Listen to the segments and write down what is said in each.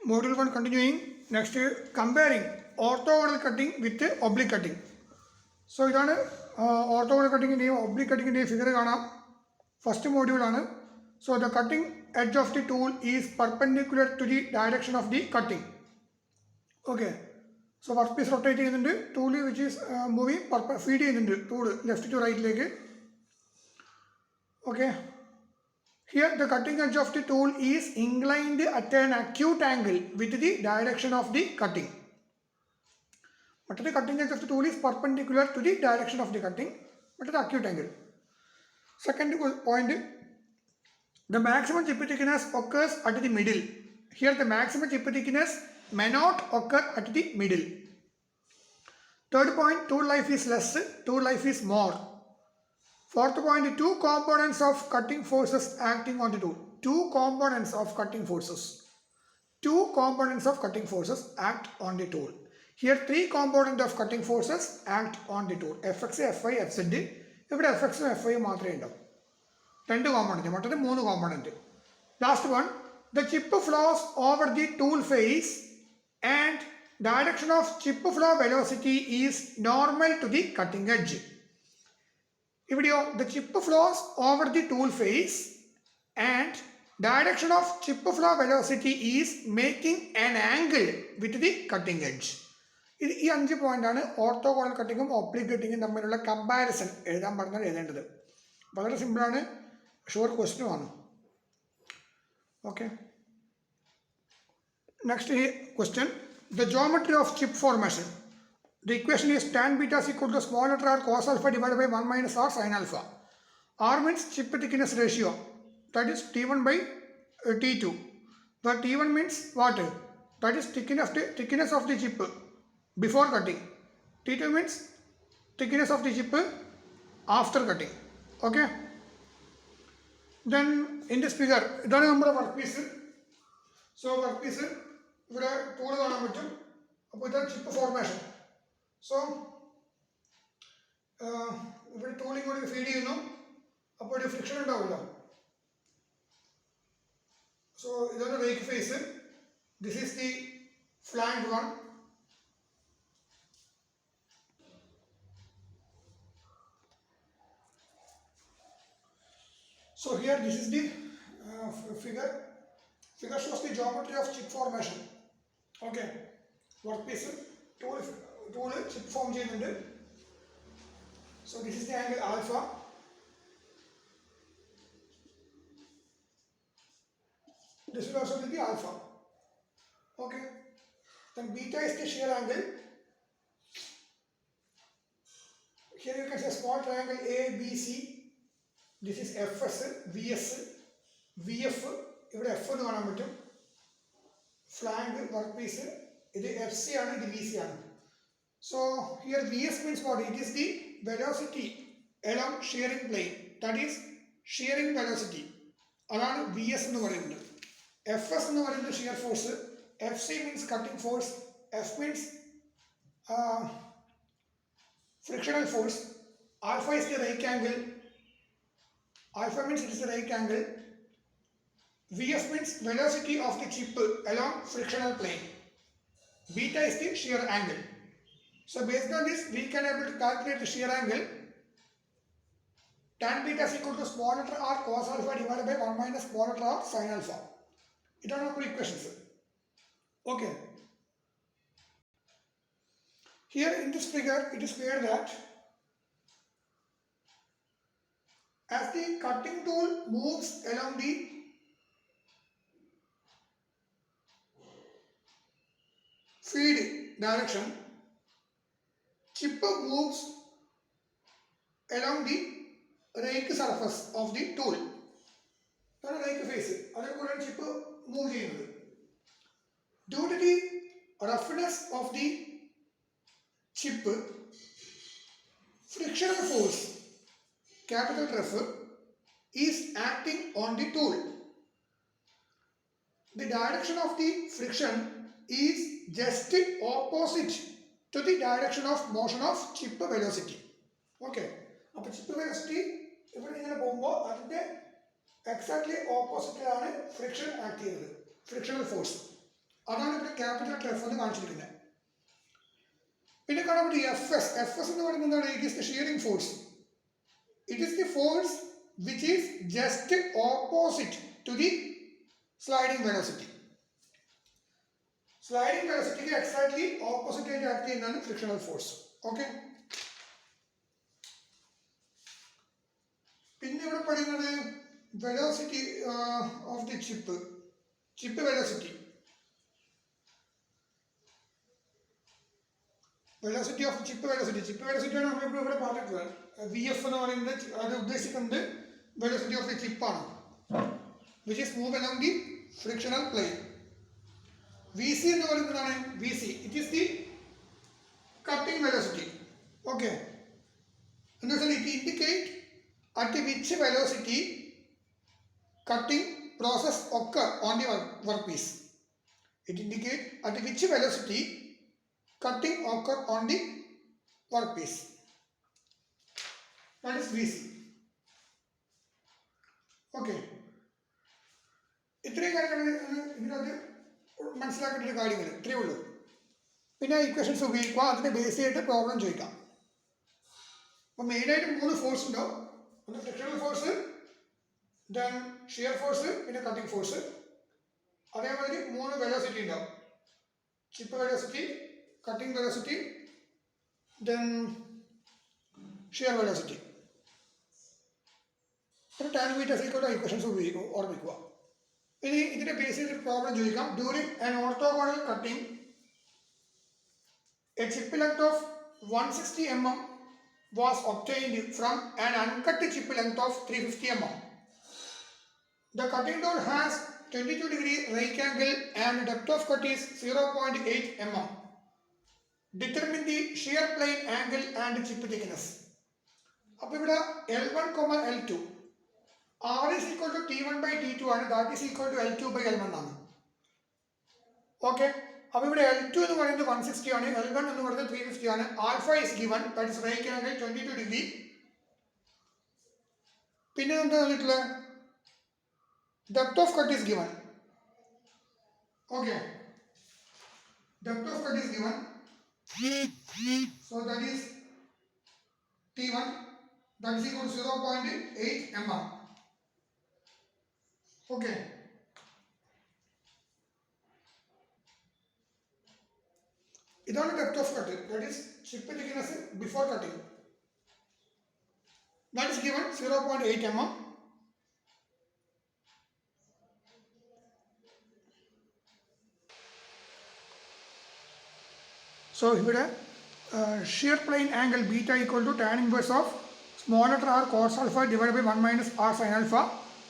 Module 1 continuing. Next, comparing orthogonal cutting with oblique cutting. So, this is orthogonal cutting and oblique cutting figure. First module. So, the cutting edge of the tool is perpendicular to the direction of the cutting. Okay. So, workpiece rotating in the tool which is moving feeding in the tool left to right leg. Okay. Here the cutting edge of the tool is inclined at an acute angle with the direction of the cutting. But the cutting edge of the tool is perpendicular to the direction of the cutting, but at acute angle. Second point, the maximum chip thickness occurs at the middle. Here the maximum chip thickness may not occur at the middle. Third point, tool life is less, tool life is more. Fourth point, two components of cutting forces acting on the tool. Two components of cutting forces. Two components of cutting forces act on the tool. Here three components of cutting forces act on the tool. Fx, Fy, Fz. Here Fx and Fy മാത്രമേ ഉണ്ടാവും. രണ്ട് component മറ്റത് മൂന്ന് component. Last one, the chip flows over the tool face and direction of chip flow velocity is normal to the cutting edge. Here the chip flows over the tool face and direction of chip flow velocity is making an angle with the cutting edge. This is 5 points orthogonal cutting and oblique cutting തമ്മിലുള്ള comparison എഴുതാൻ പറഞ്ഞാൽ എഴുതേണ്ടത്. വളരെ simple ആണ്, short question ആണ്. Okay. Next question, the geometry of chip formation. The equation is tan beta is equal to small letter r cos alpha divided by 1 minus r sin alpha. R means chip thickness ratio, that is T1 by T2. The T1 means what? That is thickness of the chip before cutting. T2 means thickness of the chip after cutting. Okay. Then in this figure, ഇതാണ് നമ്മുടെ workpiece. So workpiece ഇവിടെ tool കാണാൻ പറ്റും. അപ്പോൾ ഇതാണ് chip formation. So ഇവിടെ tooling കൂടി feed ചെയ്യുന്നു, അപ്പോൾ ഒരു ഫ്രിക്ഷൻ ഉണ്ടാവില്ല. സോ ഇതാണ് rake face. This is the flank one. So here this is the figure. Figure shows the geometry of chip formation. Okay. Workpiece tool chip form ചെയ്യുന്നുണ്ട്. So this is the angle alpha. This will also be the alpha. Okay. Then beta is the shear angle. Here you can see a small triangle A, B, C. This is Fs, Vs, Vf. ഇവിടെ F എന്ന് കാണാൻ പറ്റും. Flank workpiece ഇത് FC ആണ്, ഇത് VC ആണ്. So here Vs means what? It is the velocity along shearing plane. That is shearing velocity. അതാണ് Vs എന്ന് പറയുന്നത്. Fs എന്ന് പറയുന്നത് shear force. FC means cutting force. F means frictional force. Alpha is the rake angle. Alpha means it is a rake angle. Vf means velocity of the chip along frictional plane. Beta is the shear angle. So based on this, we can able to calculate the shear angle. Tan beta is equal to small letter r cos alpha divided by 1 minus small letter r sin alpha. It are our equations. Okay. Here in this figure, it is clear that as the cutting tool moves along the feed direction, chip moves along the rake surface of the tool. That is rake face. That chip move ചെയ്യുന്നത്. Due to the roughness of the chip, frictional force, capital F, is acting on the tool. The direction of the friction is just opposite to the direction of motion of chip velocity. Okay. അപ്പോൾ chip velocity ഇവിടെ ഇങ്ങനെ പോകുമ്പോൾ അതിൻ്റെ exactly ഓപ്പോസിറ്റിലാണ് friction act ചെയ്യുന്നത്, frictional force. അതാണ് ഇവിടെ capital letter F എന്ന് കാണിച്ചിരിക്കുന്നത്. പിന്നെ കാണാൻ പറ്റും എഫ് എസ്. എഫ് എസ് എന്ന് പറയുന്നത് എന്താണ്? It is the shearing force. It is the force which is just opposite to the sliding velocity. Sliding വെലോസിറ്റിക്ക് എക്സാക്ട്ലി ഓപ്പോസിറ്റ് ആയിട്ട് ആക്ട് ചെയ്യുന്നതാണ് ഫ്രിക്ഷണൽ ഫോഴ്സ്. ഓക്കെ, പിന്നെ ഇവിടെ പറയുന്നത് velocity of the chip velocity. Velocity of chip വെലോസിറ്റിയാണ് നമ്മളിപ്പോൾ ഇവിടെ പറഞ്ഞിട്ടുള്ളത്. വി എഫ് എന്ന് പറയുന്നത് അത് ഉദ്ദേശിക്കുന്നത് വെലോസിറ്റി ഓഫ് ദി ചിപ്പാണ്, which is move along the frictional plane. V C എന്ന് പറയുന്നതാണ് V C, it is the cutting velocity. Okay, എന്ന് വെച്ചാൽ it indicate at which velocity cutting process occur on the workpiece. It indicates at which velocity cutting occur on the workpiece. That is VC. Okay. ഇത്രയും കാര്യങ്ങൾ ഇതിനകത്ത് മനസ്സിലാക്കേണ്ട കാര്യങ്ങൾ ഇത്രയേ ഉള്ളൂ. പിന്നെ ഇക്വേഷൻസ് ഉപയോഗിക്കുക, അതിനെ ബേസ് ചെയ്തിട്ട് പ്രോബ്ലം ചോദിക്കാം. അപ്പോൾ മെയിനായിട്ട് 3 ഫോഴ്സ് ഉണ്ടാവും. ഒന്ന് frictional force, then shear force, പിന്നെ കട്ടിംഗ് ഫോഴ്സ്. അതേമാതിരി 3 വെലോസിറ്റി ഉണ്ടാവും. Chip velocity, cutting velocity, then shear velocity. പിന്നെ ടാൻ മീറ്റർ ഈക്വൽ ഇക്വേഷൻസ് ഉപയോഗിക്കും, ഓർമ്മിക്കുക. ഇനി ഇതിന്റെ ബേസ് ചെയ്തിട്ട് പ്രോബ്ലം ചോദിക്കാം. During an orthogonal cutting A chip length of 160 mm was obtained from an uncut chip length of 350 mm. The cutting tool has 22-degree rake angle and depth of cut is 0.8 mm. Determine the shear plane angle and chip thickness. അപ്പോൾ ഇവിടെ L1, L2 R is equal to T1/T2 ആണ്. That is equal to L2/L1 ആണ്. Okay, അപ്പോൾ ഇവിടെ L2 എന്ന് പറയുന്നത് 160 ആണ്, L1 എന്ന് പറയുന്നത് 350 ആണ്. Alpha is given, that is rake angle 22 degree. പിന്നെ എന്താ തന്നിട്ടുള്ളത്? Depth of cut is given. Okay, depth of cut is given, so that is T1, that is equal to 0.8 mm. Okay, ഇതാണ് depth of cut, that is chip thickness before cutting. That is given 0.8 mm. So ഇവിടെ shear plane angle beta equal to tan inverse of small letter R cos alpha divide by 1 minus R sine alpha.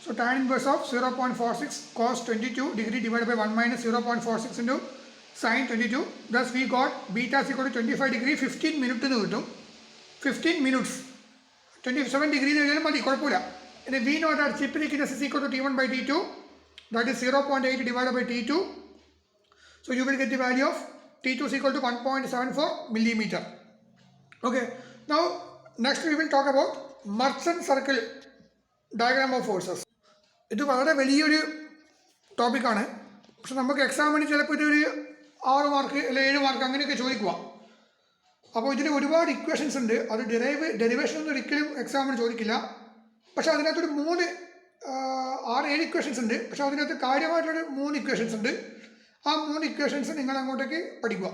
So tan inverse of 0.46 cos 22 degree divided by 1 minus 0.46 into sin 22. Thus we got beta is equal to 25 degree 15 minutes എന്ന് കിട്ടും. 15 minutes 27 degree എന്ന് എഴുതിയാലും മതി, കുഴപ്പമില്ല. And we know that chip thickness is equal to T1/T2, that is 0.8 divided by T2. So you will get the value of T2 is equal to 1.74 millimeter. Okay, now next we will talk about Merchant circle diagram of forces. ഇത് വളരെ വലിയൊരു ടോപ്പിക്കാണ്, പക്ഷെ നമുക്ക് എക്സാമിന് ചിലപ്പോൾ ഇതൊരു 6 mark അല്ലെങ്കിൽ 7 മാർക്ക് അങ്ങനെയൊക്കെ ചോദിക്കുക. അപ്പോൾ ഇതിന് ഒരുപാട് ഇക്വേഷൻസ് ഉണ്ട്. അത് ഡെറിവേഷൻ ഒന്നും ഒരിക്കലും എക്സാമിന് ചോദിക്കില്ല. പക്ഷെ അതിനകത്തൊരു 6-7 ഇക്വേഷൻസ് ഉണ്ട്. പക്ഷെ അതിനകത്ത് കാര്യമായിട്ടൊരു 3 ഇക്വേഷൻസ് ഉണ്ട്. ആ 3 ഇക്വേഷൻസ് നിങ്ങൾ അങ്ങോട്ടേക്ക് പഠിക്കുക.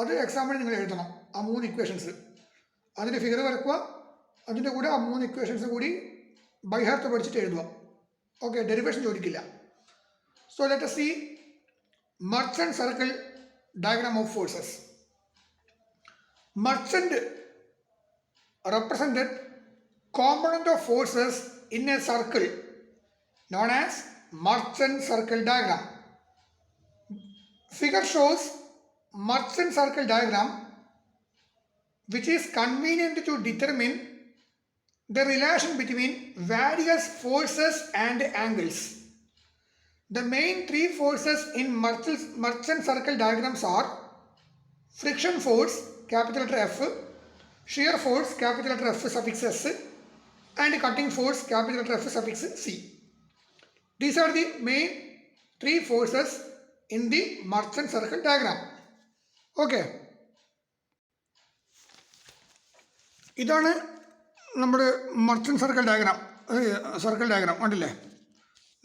അത് എക്സാമിന് നിങ്ങൾ എഴുതണം. ആ 3 ഇക്വേഷൻസ് അതിൻ്റെ ഫിഗർ വരക്കുക. അതിൻ്റെ കൂടെ ആ 3 ഇക്വേഷൻസ് കൂടി ബൈ ഹാർട്ട് പഠിച്ചിട്ട് എഴുതുക. ഓക്കെ, ഡെറിവേഷൻ ചോദിക്കില്ല. So let us see merchant circle diagram of forces. Merchant represented component of forces in a circle known as merchant circle diagram. Figure shows merchant circle diagram which is convenient to determine the relation between various forces and angles. The main 3 forces in merchant circle diagrams are friction force, capital letter F, shear force, capital letter F suffix S, and cutting force, capital letter F suffix C. These are the main 3 forces in the merchant circle diagram. Okay, ഇതാണ് നമ്മുടെ merchant circle diagram. Circle diagram കണ്ടില്ലേ?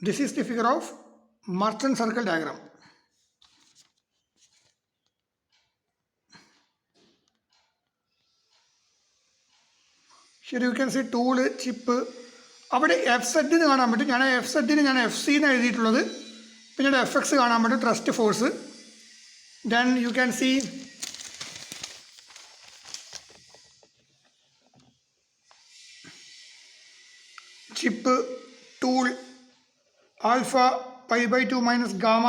This is the figure of merchant circle diagram. Here you can see tool, chip. അവിടെ F Z എന്ന് കാണാൻ പറ്റും. ഞാൻ F സെഡിന് ഞാൻ F C എന്ന് എഴുതിയിട്ടുള്ളത്. പിന്നീട് എഫ് എക്സ് കാണാൻ പറ്റും, thrust force. Then you can see chip, tool, alpha, pi by 2 minus gamma,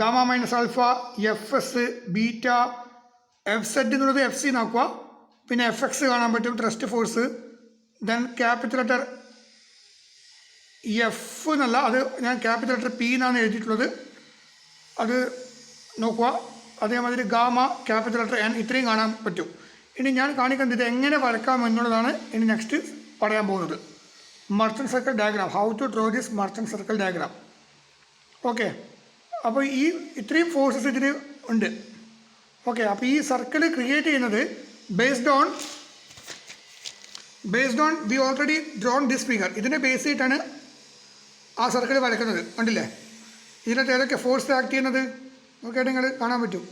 gamma minus alpha, F S, beta. F Z എന്നുള്ളത് എഫ് സി നോക്കുക. പിന്നെ എഫ് എക്സ് കാണാൻ പറ്റും, thrust force. Then capital letter F എന്നല്ല, അത് ഞാൻ capital letter P എന്നാണ് എഴുതിയിട്ടുള്ളത്, അത് നോക്കുക. അതേമാതിരി ഗാമ, ക്യാപിറ്റൽ ലെറ്റർ എൻ, ഇത്രയും കാണാൻ പറ്റും. ഇനി ഞാൻ കാണിക്കുന്നത് ഇത് എങ്ങനെ വരക്കാം എന്നുള്ളതാണ് ഇനി നെക്സ്റ്റ് പറയാൻ പോകുന്നത്. Merchant circle diagram, how to draw this merchant circle diagram. Okay, അപ്പോൾ ഈ ഇത്രയും ഫോഴ്സസ് ഇതിന് ഉണ്ട്. ഓക്കെ, അപ്പോൾ ഈ സർക്കിൾ ക്രിയേറ്റ് ചെയ്യുന്നത് based on we already drawn this figure. ഇതിനെ ബേസ് ചെയ്തിട്ടാണ് ആ സർക്കിൾ വരയ്ക്കുന്നത്. കണ്ടില്ലേ? ഇതിനകത്ത് ഏതൊക്കെ ഫോഴ്സ് ആക്ട് ചെയ്യുന്നത് നോക്കിയിട്ട് നിങ്ങൾ കാണാൻ പറ്റും.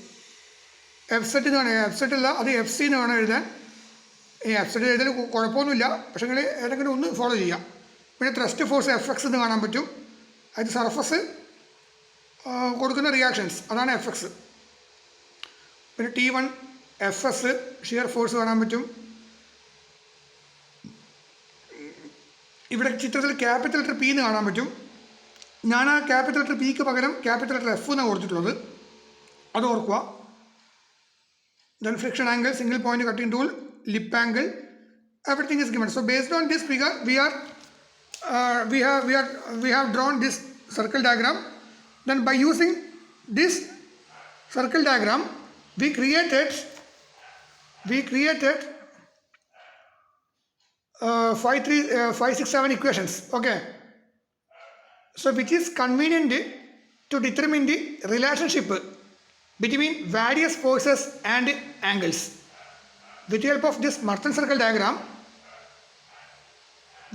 എഫ് സെറ്റ് എന്ന് വേണം, എഫ് സെറ്റ് അല്ല, അത് എഫ് സി എന്ന് വേണം എഴുതാൻ. ഈ എഫ് സെറ്റ് എഴുതാൻ കുഴപ്പമൊന്നുമില്ല, പക്ഷേ നിങ്ങൾ ഏതെങ്കിലും ഒന്ന് ഫോളോ ചെയ്യാം. പിന്നെ ത്രസ്റ്റ് ഫോഴ്സ് എഫ് എക്സ് എന്ന് കാണാൻ പറ്റും. അത് സർഫസ് കൊടുക്കുന്ന റിയാക്ഷൻസ്, അതാണ് എഫ് എക്സ്. പിന്നെ T1 F S shear force കാണാൻ പറ്റും. ഇവിടെ ചിത്രത്തിൽ ക്യാപിറ്റൽ ലെറ്റർ പി എന്ന് കാണാൻ പറ്റും. ഞാൻ ആ ക്യാപിറ്റൽ ലെറ്റർ പിക്ക് പകരം ക്യാപിറ്റൽ ലെറ്റർ എഫ് എന്നാണ് കൊടുത്തിട്ടുള്ളത്, അത് ഓർക്കുക. Then friction angle, single point cutting tool, lip angle, everything is given. So based on this figure we have drawn this circle diagram. Then by using this circle diagram we created 5, 6, 7 equations. Okay, so which is convenient to determine the relationship between various forces and angles. With the help of this Merton circle diagram,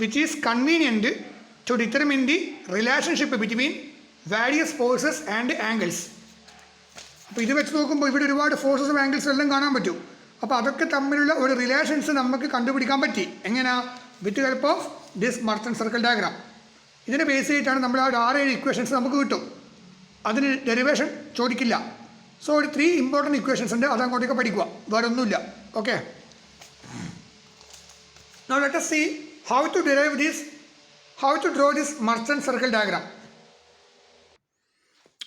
which is convenient to determine the relationship between various forces and angles. അപ്പോൾ ഇത് വെച്ച് നോക്കുമ്പോൾ ഇവിടെ ഒരുപാട് ഫോഴ്സസും ആംഗിൾസും എല്ലാം കാണാൻ പറ്റും. അപ്പോൾ അതൊക്കെ തമ്മിലുള്ള ഒരു റിലേഷൻസ് നമുക്ക് കണ്ടുപിടിക്കാൻ പറ്റി. എങ്ങനെയാ? With help of this merchant circle diagram. ഇതിനെ ബേസ് ചെയ്തിട്ടാണ് നമ്മൾ ആ 6-7 ഇക്വേഷൻസ് നമുക്ക് കിട്ടും. അതിന് ഡെറിവേഷൻ ചോദിക്കില്ല. സോ ഒരു 3 ഇമ്പോർട്ടൻറ്റ് ഇക്വേഷൻസ് ഉണ്ട്, അതങ്ങോട്ടേക്ക് പഠിക്കുക, വേറെ ഒന്നുമില്ല. Okay, now let us see how to derive this, how to draw this merchant circle diagram.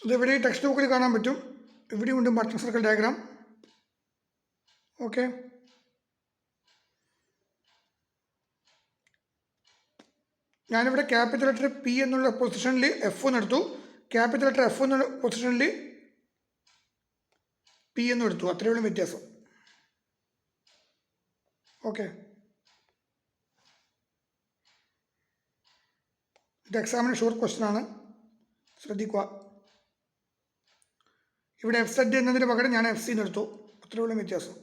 ഇതിവിടെ ടെക്സ്റ്റ് ബുക്കിൽ കാണാൻ പറ്റും, ഇവിടെയുണ്ട് merchant circle diagram. ഓക്കെ, ഞാനിവിടെ ക്യാപിറ്റൽ ലെറ്റർ പി എന്നുള്ള പൊസിഷനിൽ എഫ് എന്ന് എടുത്തു, ക്യാപിറ്റൽ ലെറ്റർ എഫ് എന്നുള്ള പൊസിഷനിൽ പി എന്നും എടുത്തു, അത്രയേ ഉള്ളൂ വ്യത്യാസം. ഓക്കെ, ഇത് എക്സാമിന് ഷോർട്ട് ക്വസ്റ്റ്യൻ ആണ്, ശ്രദ്ധിക്കുക. ഇവിടെ എഫ് സെഡ് എന്നതിന് പകരം ഞാൻ എഫ് സി എന്ന് എടുത്തു, അത്രയേ ഉള്ളൂ വ്യത്യാസം.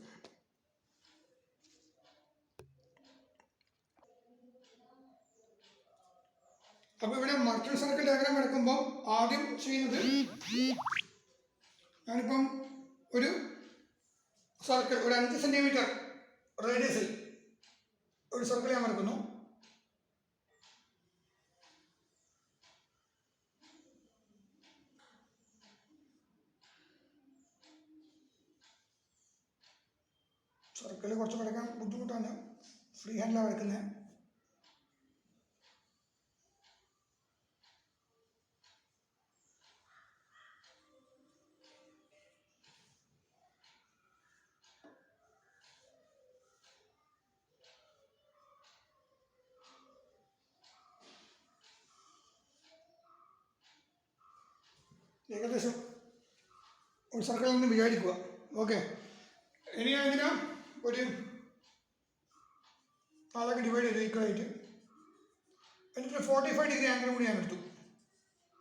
അപ്പോൾ ഇവിടെ മർച്ചന്റ് സർക്കിൾ ഡയഗ്രാം എടുക്കുമ്പോൾ ആദ്യം ചെയ്യുന്നത്, ഞാനിപ്പം ഒരു സർക്കിൾ ഒരു 5 സെൻറ്റിമീറ്റർ റേഡിയസിൽ ഒരു സർക്കിൾ ഞാൻ വരക്കുന്നു. സർക്കിൾ കുറച്ച് വരയ്ക്കാൻ ബുദ്ധിമുട്ടാണ്, ഫ്രീ ഹാൻഡിലാണ് വരയ്ക്കുന്നത്. ഏകദേശം ഒരു സർക്കിളിൽ നിന്ന് വിചാരിക്കുക. ഓക്കെ, ഇനി ഞാൻ ഇതിനെ ഒരു നാലൊക്കെ ഡിവൈഡ് ചെയ്ത് ഈക്വലായിട്ട്, എന്നിട്ട് 45 ഡിഗ്രി ആംഗിൾ കൂടി ഞാൻ എടുത്തു.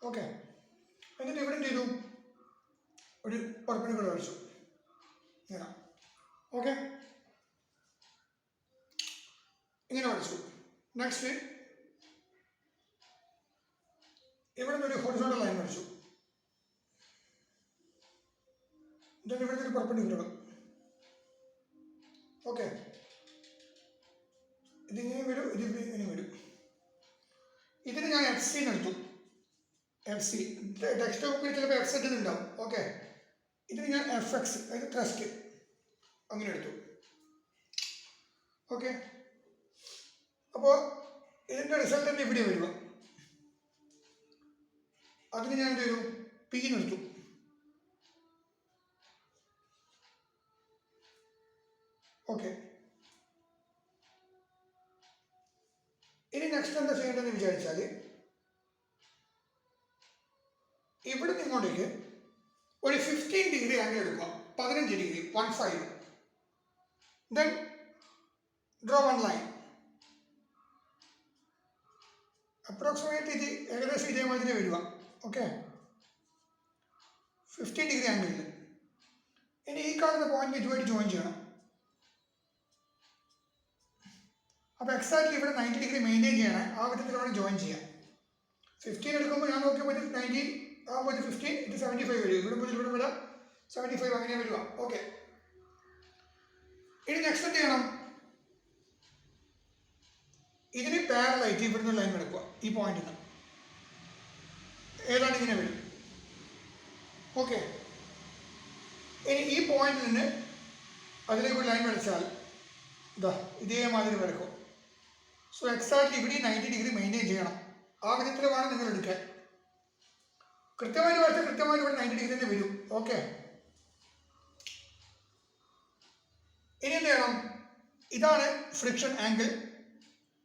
ഓക്കെ, എന്നിട്ട് ഇവിടെ എന്ത് ചെയ്തു? ഒരു പെർപെൻഡിക്കുലർ വരച്ചു ഇങ്ങനെ. ഓക്കെ, ഇങ്ങനെ വരച്ചു. നെക്സ്റ്റ് ഇവിടെ നിന്ന് ഒരു ഹൊറിസോണ്ടൽ ലൈൻ വരച്ചു. ഇതാണ് ഇവിടുത്തെ ഒരു പെർപെൻഡിക്കുലർ. ഓക്കെ, ഇതിങ്ങനെ വരും, ഇത് ഇങ്ങനെ വരും. ഇതിന് ഞാൻ എഫ് സി എടുത്തു. എഫ് സി ടെക്സ്റ്റ് ബുക്കിൽ ചിലപ്പോൾ എഫ് സെറ്റ് ഉണ്ടാവും. ഓക്കെ, ഇതിന് ഞാൻ എഫ് എക്സ്, അതായത് ട്രസ്റ്റ് അങ്ങനെ എടുത്തു. ഓക്കെ, അപ്പോൾ ഇതിൻ്റെ റിസൾട്ട് തന്നെ ഇവിടെ വരിക. അതിന് ഞാൻ എന്ത് ചെയ്തു, പി എടുത്തു. ഓക്കെ, ഇനി നെക്സ്റ്റ് എന്താ ചെയ്യേണ്ടതെന്ന് വിചാരിച്ചാൽ ഇവിടെ നിങ്ങോട്ടേക്ക് ഒരു 15 ഡിഗ്രി ആംഗിൾ എടുക്കുക. 15 degree, 15. Then draw one line. Approximate ഇത് ഏകദേശം ഇതേമാതിരി വരിക. ഓക്കെ, 15 ഡിഗ്രി ആംഗിളിൽ. ഇനി ഈ കാണുന്ന പോയിന്റ് ഇതുമായിട്ട് ജോയിൻ ചെയ്യണം. അപ്പോൾ എക്സാക്ട്ലി ഇവിടെ 90 ഡിഗ്രി മെയിൻറ്റെയിൻ ചെയ്യണം. ആ വിധത്തിൽ വേണം ജോയിൻ ചെയ്യാം. 15 എടുക്കുമ്പോൾ ഞാൻ നോക്കിയപ്പോൾ ഇത് 90 ആകുമ്പോൾ ഇത് 15, ഇത് 75 വരും. ഇവിടെ മുതൽ ഇവിടെ വരാം 75, അങ്ങനെ വരിക. ഓക്കെ, ഇനി നെക്സ്റ്റ് എന്ത് ചെയ്യണം, ഇതിന് പാരലായിട്ട് ഇവിടുന്ന് ലൈൻ എടുക്കുക. ഈ പോയിന്റിൽ നിന്ന് ഏതാണ്ട് ഇങ്ങനെ വരും. ഓക്കെ, ഇനി ഈ പോയിന്റിൽ നിന്ന് അതിലേക്ക് ഒരു ലൈൻ വരച്ചാൽ ഇതാ ഇതേമാതിരി വരക്കും. സോ എക്സാക്ട്ലി ഇവിടെ 90 ഡിഗ്രി മെയിൻറ്റെയിൻ ചെയ്യണം. ആ വിധത്തിൽ വേണം നിങ്ങൾ എടുക്കാൻ. കൃത്യമായിട്ട് വരച്ചാൽ കൃത്യമായിട്ട് ഇവിടെ 90 ഡിഗ്രി തന്നെ വരും. ഓക്കെ, ഇനി എന്ത് ചെയ്യണം, ഇതാണ് ഫ്രിക്ഷൻ ആംഗിൾ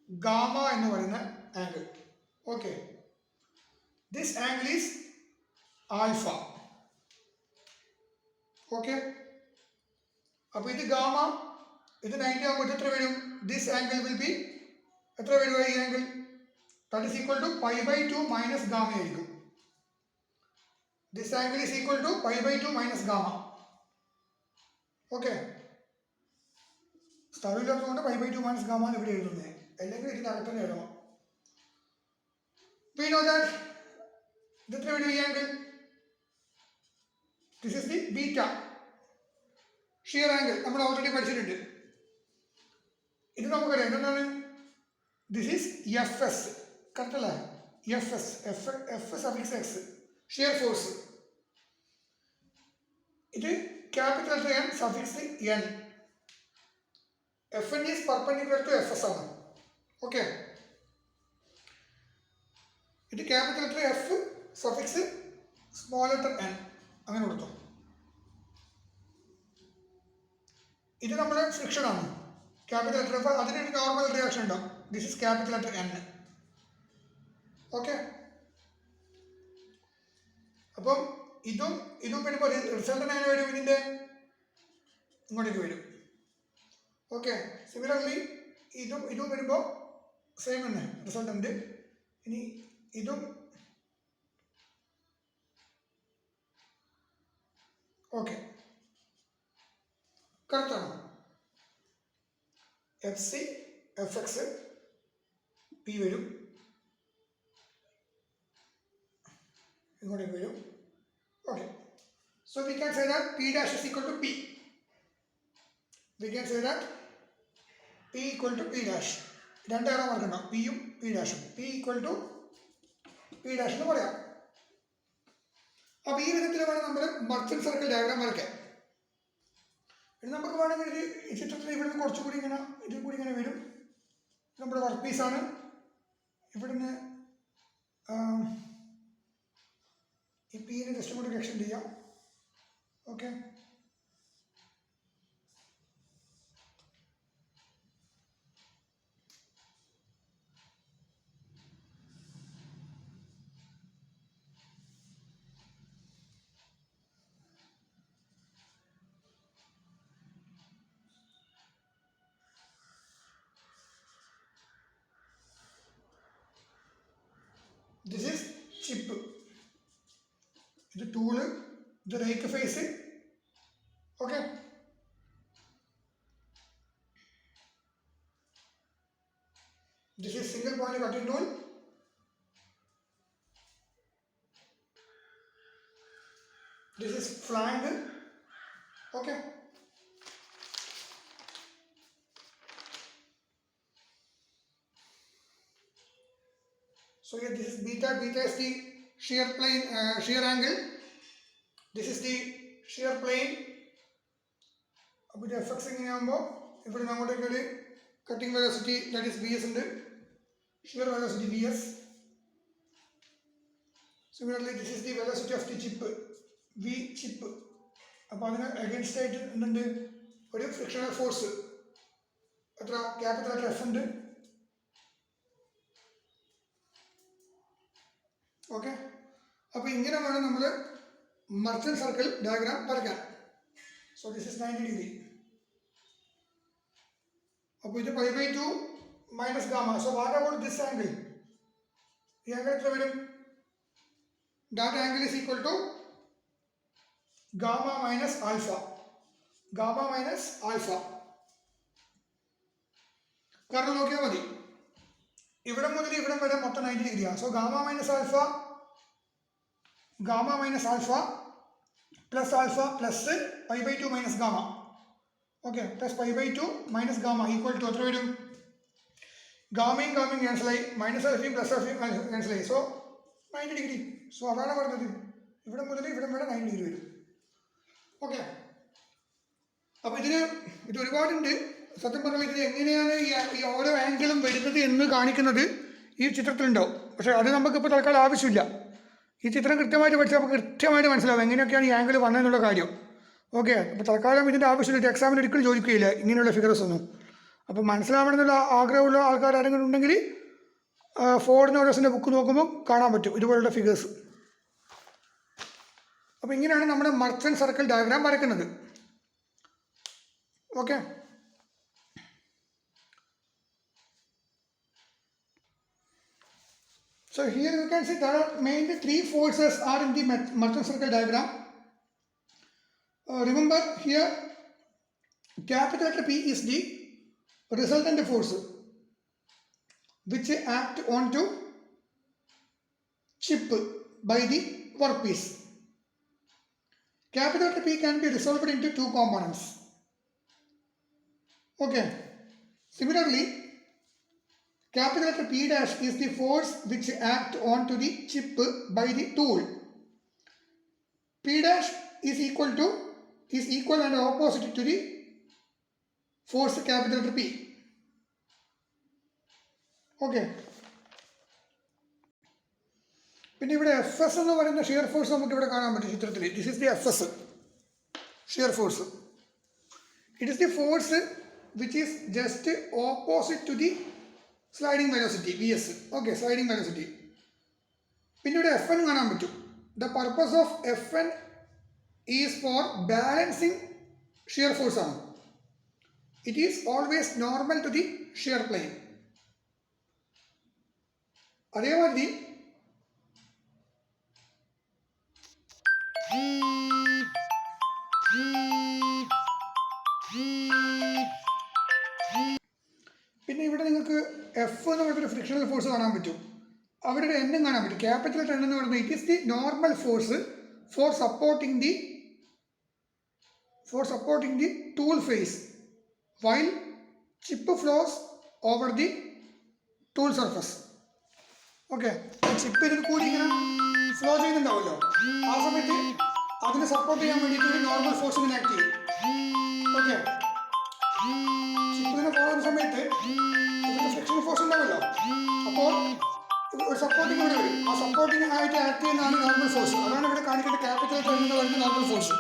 ഗാമ എന്ന് പറയുന്ന angle. Okay, this angle is alpha. Okay, അപ്പോൾ ഇത് ഗാമ, ഇത് 90 ആകുമ്പോൾ എത്ര വരും, ദിസ് ആംഗിൾ വിൽ ബി എത്ര വരിക, ഈ angle that is equal to π/2 minus gamma ആയിരിക്കും. This angle is equal to π/2 minus gamma. Okay, സ്ഥലമില്ലാത്തതുകൊണ്ട് π/2 മൈനസ് ഗാമ എന്ന് ഇവിടെ എഴുതുന്നത്, അല്ലെങ്കിൽ ഇതിൻ്റെ അകത്തന്നെ എഴുതണം. We know that ഇത് എത്ര വരും ഈ angle, this is the beta shear angle. നമ്മൾ ഓൾറെഡി പഠിച്ചിട്ടുണ്ട്. ഇത് നമുക്കറിയാം എന്താണ്, this is F S. Correct അല്ലേ, F S, F suffix X, shear force. ഇത് capital letter N suffix N. F N is perpendicular to F S ആണ്. Okay, ഇത് capital letter F suffix small letter N അങ്ങനെ കൊടുത്തു. ഇത് നമ്മുടെ friction ആണ്. Capital letter F, അതിനൊരു normal reaction ഉണ്ടാവും. This is capital letter N. Okay, അപ്പം ഇതും വരുമ്പോൾ റിസൾട്ട് എങ്ങനെ വരും, ഇതിൻ്റെ ഇങ്ങോട്ടേക്ക് വരും. ഓക്കെ, സിമിലർലി ഇതും വരുമ്പോൾ സെയിം തന്നെ റിസൾട്ട് ഉണ്ട്. ഇനി ഇതും ഓക്കെ കറക്റ്റാണ്. F C F X P വരും, ഇങ്ങോട്ടേക്ക് വരും. Okay, so we can say that P dash is equal to P. We can say that P equal to P dash. രണ്ട് ഏറോ മാർക്ക് ഉണ്ടാവും, പിയും പി ഡാഷും. P equal to P dash എന്ന് പറയാം. അപ്പോൾ ഈ വിധത്തിൽ വേണം നമ്മൾ മർച്ചന്റ് സർക്കിൾ ഡയഗ്രാം വരയ്ക്കാൻ. ഇനി നമുക്ക് വേണമെങ്കിൽ ഈ ചിത്രത്തിൽ ഇവിടുന്ന് കുറച്ചുകൂടി ഇങ്ങനെ ഇതിൽ കൂടി ഇങ്ങനെ വരും. നമ്മുടെ വർക്ക് പീസാണ്. ഇവിടുന്ന് ഈ പീനെ ജസ്റ്റ് കൂടി എക്സ്റ്റെൻഡ് ചെയ്യാം. Okay, this is chip. ഇത് tool, the rake face. Okay. This is single point cutting tool. This is flank. Okay. So here this is beta. Beta is the shear plane, shear angle. This is the shear plane. അപ്പോൾ ഇത് F X എങ്ങനെയാകുമ്പോൾ ഇവിടെ അങ്ങോട്ടേക്കൊരു cutting velocity that is VS ഉണ്ട്, shear velocity VS. Similarly this is the velocity of the chip, V chip. അപ്പോൾ അതിന് against ആയിട്ട് എന്തുണ്ട്, ഒരു ഫ്രിക്ഷണൽ ഫോഴ്സ് എത്ര ക്യാപിറ്റൽ F ഉണ്ട്. ഓക്കെ, അപ്പോൾ ഇങ്ങനെ വേണം നമ്മൾ മർച്ചന്റ് സർക്കിൾ ഡയഗ്രാം വരയ്ക്കാൻ. So this is 90 degree. അപ്പോൾ ഇത് π/2 minus gamma. So what about this angle? ഈ ആംഗിൾ എത്ര വരും? That angle is equal to gamma minus alpha. Gamma minus alpha. കാരണം നോക്കിയാൽ മതി, ഇവിടെ മുതൽ ഇവിടെ വരെ മൊത്തം 90 ഡിഗ്രിയാണ്. So gamma minus alpha plus π/2 minus gamma. Okay, plus π/2 minus gamma equal to എത്ര വരും? ഗാമയും ക്യാൻസലായി, മൈനസ് ആൽഫയും പ്ലസ് ആൽഫയും ക്യാൻസലായി. So 90 degree. സോ അതാണ് പറഞ്ഞത്, ഇവിടെ മുതൽ ഇവിടെ വരെ 90 ഡിഗ്രി വരും. ഓക്കെ, അപ്പോൾ ഇത് ഒരുപാടുണ്ട്. സത്യം പറഞ്ഞാൽ ഇത് എങ്ങനെയാണ് ഈ ഓരോ ആംഗിളും വരുന്നത് എന്ന് കാണിക്കുന്നത് ഈ ചിത്രത്തിലുണ്ടാവും. പക്ഷേ അത് നമുക്കിപ്പോൾ തൽക്കാലം ആവശ്യമില്ല. ഈ ചിത്രം കൃത്യമായിട്ട് പഠിച്ചാൽ നമുക്ക് കൃത്യമായിട്ട് മനസ്സിലാവും എങ്ങനെയൊക്കെയാണ് ഈ ആംഗിൾ വന്നതെന്നുള്ള കാര്യം. ഓക്കെ, അപ്പോൾ തൽക്കാലം ഇതിൻ്റെ ആവശ്യമില്ല. എക്സാമിന് ഒരിക്കലും ചോദിക്കുകയില്ല ഇങ്ങനെയുള്ള ഫിഗേഴ്സ് ഒന്നും. അപ്പോൾ മനസ്സിലാവണമെന്നുള്ള ആഗ്രഹമുള്ള ആൾക്കാർ ആരെങ്കിലും ഉണ്ടെങ്കിൽ ഫോർഡ് നോട്ടസിൻ്റെ ബുക്ക് നോക്കുമ്പോൾ കാണാൻ പറ്റും ഇതുപോലുള്ള ഫിഗേഴ്സ്. അപ്പോൾ ഇങ്ങനെയാണ് നമ്മുടെ മർച്ചന്റ് സർക്കിൾ ഡയഗ്രാം വരയ്ക്കുന്നത്. Okay, so here you can see there are mainly three forces are in the merchant circle diagram. Remember here capital letter P is the resultant force which act onto chip by the workpiece. Capital letter P can be resolved into two components. Okay, similarly capital letter P dash is the force which act onto the chip by the tool. P dash is equal and opposite to the force capital letter P. Okay. പിന്നെ ഇവിടെ FS എന്ന് പറയുന്ന shear force നമുക്ക് ഇവിടെ കാണാൻ പറ്റും ചിത്രത്തിൽ. This is the FS shear force. It is the force which is just opposite to the sliding velocity VS. Okay, sliding velocity. പിന്നെ ഇവിടെ FN കാണാൻ പറ്റും. The purpose of FN is for balancing shear force ആണ്. It is always normal to the shear plane. അതേമാതിരി പിന്നെ ഇവിടെ നിങ്ങൾക്ക് F എന്ന് പറഞ്ഞൊരു ഫ്രിക്ഷണൽ ഫോഴ്സ് കാണാൻ പറ്റും. അവരുടെ എന്നും കാണാൻ പറ്റും. ക്യാപിറ്റൽ ലെറ്റർ എന്ന് പറയുന്നത് it is the normal force for supporting the tool face while chip flows over the tool surface. Okay, chip ഇതിൽ കൂടി ഇങ്ങനെ ഫ്ലോ ചെയ്യുന്നുണ്ടാവുമല്ലോ, ആ സമയത്ത് അതിനെ സപ്പോർട്ട് ചെയ്യാൻ വേണ്ടിയിട്ട് ഒരു നോർമൽ ഫോഴ്സ് ഇങ്ങനെ ആക്ട് ചെയ്യും. ഓക്കെ, ചിപ്പിനെ പോകുന്ന സമയത്ത് ഫ്രിക്ഷൻ ഫോഴ്സ് ഉണ്ടാവുമല്ലോ, അപ്പോൾ ഒരു സപ്പോർട്ടിങ് ഇവിടെ വരും. ആ സപ്പോർട്ടിങ് ആയിട്ട് ആക്ട് ചെയ്യുന്നതാണ് നോർമൽ ഫോഴ്സ്. അതാണ് ഇവിടെ കാണിക്കേണ്ട ക്യാപിറ്റൽ ലെറ്റർ എന്ന് പറയുന്ന നോർമൽ ഫോഴ്സ്.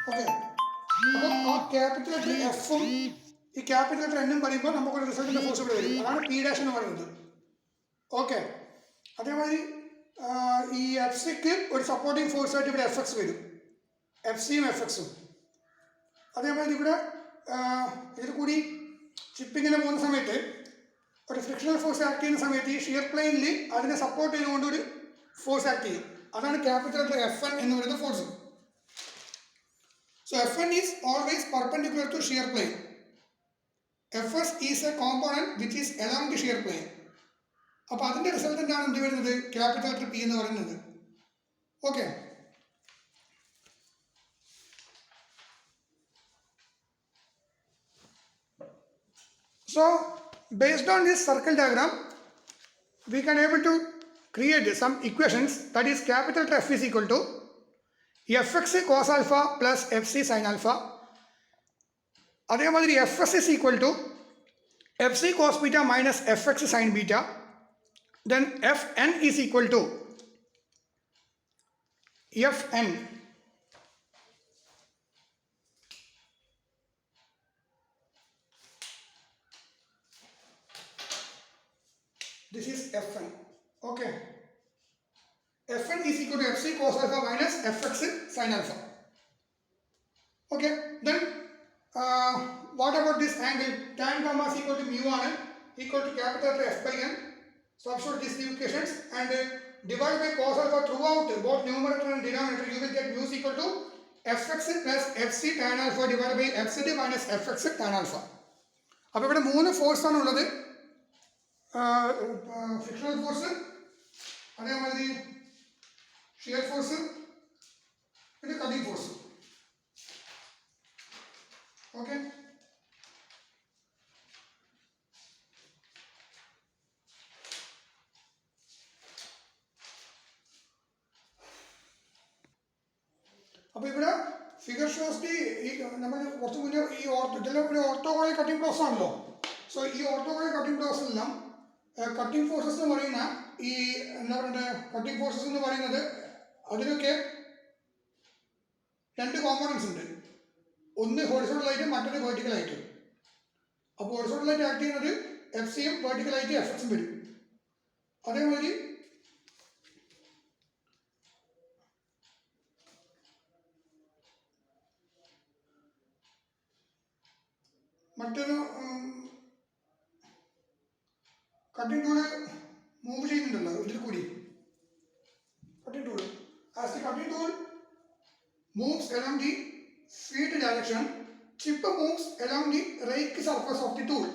ഓക്കെ, അപ്പോൾ ആ ക്യാപിറ്റൽ ലെറ്റർ എഫും ഈ ക്യാപിറ്റൽ ലെറ്റർ എന്നും പറയുമ്പോൾ നമുക്കൊരു റിസൾട്ടിൻ്റെ ഫോഴ്സ് ഇവിടെ വരും. അതാണ് P ഡാഷ് എന്ന് പറയുന്നത്. ഓക്കെ, അതേമാതിരി ഈ FCക്ക് ഒരു സപ്പോർട്ടിങ് ഫോഴ്സ് ആയിട്ട് ഇവിടെ FX വരും, FCയും FXും. അതേമാതിരി ഇവിടെ ഇതിൽ കൂടി ചിപ്പിങ്ങനെ പോകുന്ന സമയത്ത് ഒരു ഫ്രിക്ഷണൽ ഫോഴ്സ് ആക്ട് ചെയ്യുന്ന സമയത്ത് ഈ ഷിയർ പ്ലെയിനിൽ അതിനെ സപ്പോർട്ട് ചെയ്തുകൊണ്ട് ഒരു ഫോഴ്സ് ആക്ട് ചെയ്യും. അതാണ് ക്യാപിറ്റൽ ലെറ്റർ Fn എന്ന് പറയുന്ന force. So Fn is always perpendicular to shear plane. Fs is a component which is along the shear plane. അപ്പോൾ അതിൻ്റെ റിസൾട്ടൻ്റ് ആണ് എന്ത് വരുന്നത്, ക്യാപിറ്റൽ ലെറ്റർ P എന്ന് പറയുന്നത്. Okay. So based on this circle diagram, we can able to create some equations, that is capital letter F is equal to Fx cos alpha plus Fc sin alpha. അതേമാതിരി Fs is equal to Fc cos beta minus Fx sin beta. Then Fn is equal to Fn this is Fn. Okay. Fn is equal to Fc cos alpha minus Fx sin alpha. Okay. Then what about this angle? Tan gamma is equal to mu ആണ്, equal to capital letter F by n. Substitute these new equations and divide by cos alpha throughout both numerator and denominator. You will get mu is equal to Fx plus Fc tan alpha divided by Fz minus Fx tan alpha. അപ്പോൾ ഇവിടെ 3 force ആണ് ഉള്ളത്. Frictional force, അതേമാതിരി shear force, പിന്നെ cutting force. Okay. അപ്പോൾ ഇവിടെ figure shows the നമ്മൾ കുറച്ച് മുന്നേ ഈ ഇതെല്ലാം ഒരു ഓർത്തോഗോണൽ കട്ടിംഗ് പ്രോസസ് ആണല്ലോ. സോ ഈ ഓർത്തോഗോണൽ കട്ടിംഗ് പ്രോസസ്സിലെല്ലാം കട്ടിംഗ് ഫോഴ്സസ് എന്ന് പറയുന്ന ഈ എന്താ പറയുക, കട്ടിംഗ് ഫോഴ്സസ് എന്ന് പറയുന്നത് അതിനൊക്കെ 2 കോമ്പോണൻസ് ഉണ്ട്. ഒന്ന് ഹൊറിസോണ്ടലായിട്ടും മറ്റൊന്ന് വെർട്ടിക്കലായിട്ടും. അപ്പോൾ ഹൊറിസോണ്ടലായിട്ട് ആക്ട് ചെയ്യുന്നത് Fcയും വെർട്ടിക്കലായിട്ട് Fxും വരും. അതേമാതിരി മറ്റൊരു കട്ടിംഗ് ടൂള് മൂവ് ചെയ്യുന്നുണ്ടല്ലോ ഇതിൽ കൂടി. Cutting tool, as the cutting tool moves along the feed direction, chip moves along the rake surface of the tool.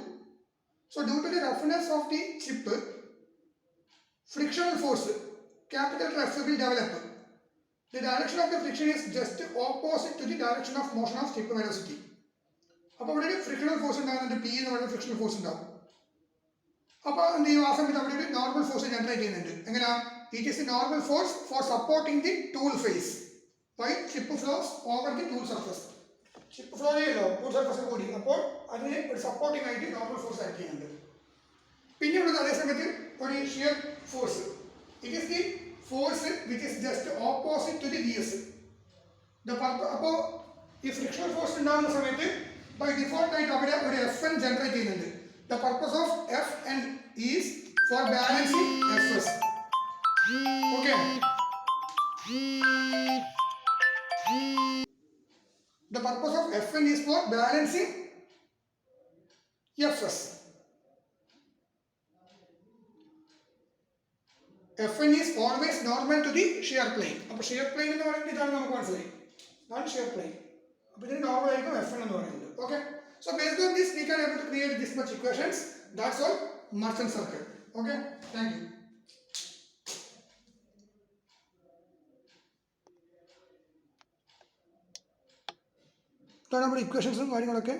So due to the roughness of the chip, frictional force capital F will develop. The direction of the friction is just opposite to the direction of motion of chip velocity. അപ്പോൾ ഇവിടെ ഒരു frictional force ഉണ്ടാകുന്നുണ്ട്, P എന്ന് പറയുന്ന frictional force ഉണ്ടാവും. അപ്പോൾ എന്ത് ചെയ്യും, ആ സമയത്ത് അവിടെ ഒരു നോർമൽ ഫോഴ്സ് ജനറേറ്റ് ചെയ്യുന്നുണ്ട്. എങ്ങനെയാ? It is the normal force for supporting the tool face why chip flows over the tool surface. Chip flow ചെയ്യല്ലോ ടൂൾ സർഫസിൽ കൂടി, അപ്പോൾ അതിന് ഒരു സപ്പോർട്ടിംഗ് ആയിട്ട് നോർമൽ ഫോഴ്സ് ആക്ട് ചെയ്യുന്നുണ്ട്. പിന്നെ ഉള്ളത് അതേ സമയത്ത് ഒരു shear force. It is the force which is just opposite to the VS. അപ്പോൾ ഈ ഫ്രിക്ഷണൽ ഫോഴ്സ് ഉണ്ടാകുന്ന സമയത്ത് ബൈ ഡിഫോൾട്ട് ആയിട്ട് അവിടെ ഒരു Fn ജനറേറ്റ് ചെയ്യുന്നുണ്ട്. The purpose of Fn is for balancing Fs. Okay. The purpose of Fn is for balancing Fs. Fn is always normal to the shear plane. അപ്പോൾ shear plane എന്ന് പറയുന്നത് ഇതാണ്, നമുക്ക് മനസ്സിലായി. ഇതാണ് shear plane. അപ്പോൾ ഇതിന് നോർമൽ ആയിരിക്കും Fn എന്ന് പറയുന്നത്. Okay. So based on this, we can able to create this much equations. That's all. Merchant circle. Okay. Thank you. ഇതാണ് നമ്മുടെ ഇക്വേഷൻസും കാര്യങ്ങളൊക്കെ.